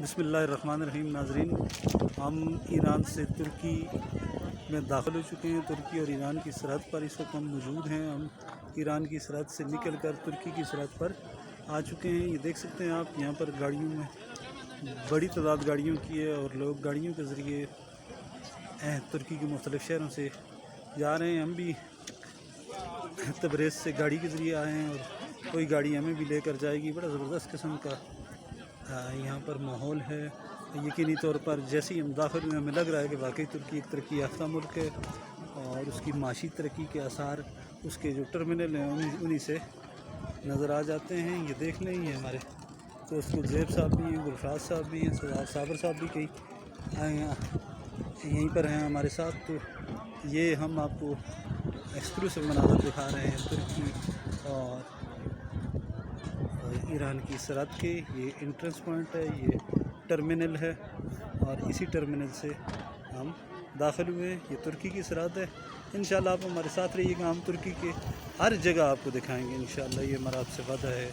بسم اللہ الرحمن الرحیم۔ ناظرین، ہم ایران سے ترکی میں داخل ہو چکے ہیں۔ ترکی اور ایران کی سرحد پر اس وقت ہم موجود ہیں۔ ہم ایران کی سرحد سے نکل کر ترکی کی سرحد پر آ چکے ہیں۔ یہ دیکھ سکتے ہیں آپ، یہاں پر گاڑیوں میں بڑی تعداد گاڑیوں کی ہے اور لوگ گاڑیوں کے ذریعے ترکی کے مختلف شہروں سے جا رہے ہیں۔ ہم بھی تبریز سے گاڑی کے ذریعے آئے ہیں اور کوئی گاڑی ہمیں بھی لے کر جائے گی۔ بڑا زبردست قسم کا یہاں پر ماحول ہے۔ یقینی طور پر جیسے ہی ہم داخل ہوئے ہمیں لگ رہا ہے کہ واقعی ترکی ایک ترقی یافتہ ملک ہے اور اس کی معاشی ترقی کے آثار اس کے جو ٹرمینل ہیں انہی سے نظر آ جاتے ہیں۔ یہ دیکھ لیں، یہ ہمارے دوست زیب صاحب بھی ہیں، گلفراز صاحب بھی ہیں، سجاد صابر صاحب بھی کئی یہیں پر ہیں ہمارے ساتھ۔ تو یہ ہم آپ کو ایکسکلوسیو مناظر دکھا رہے ہیں ترکی اور ایران کی سرحد کے۔ یہ انٹرنس پوائنٹ ہے، یہ ٹرمینل ہے اور اسی ٹرمینل سے ہم داخل ہوئے ہیں۔ یہ ترکی کی سرحد ہے۔ انشاءاللہ آپ ہمارے ساتھ رہیے گا، ہم ترکی کے ہر جگہ آپ کو دکھائیں گے انشاءاللہ، یہ ہمارا آپ سے وعدہ ہے۔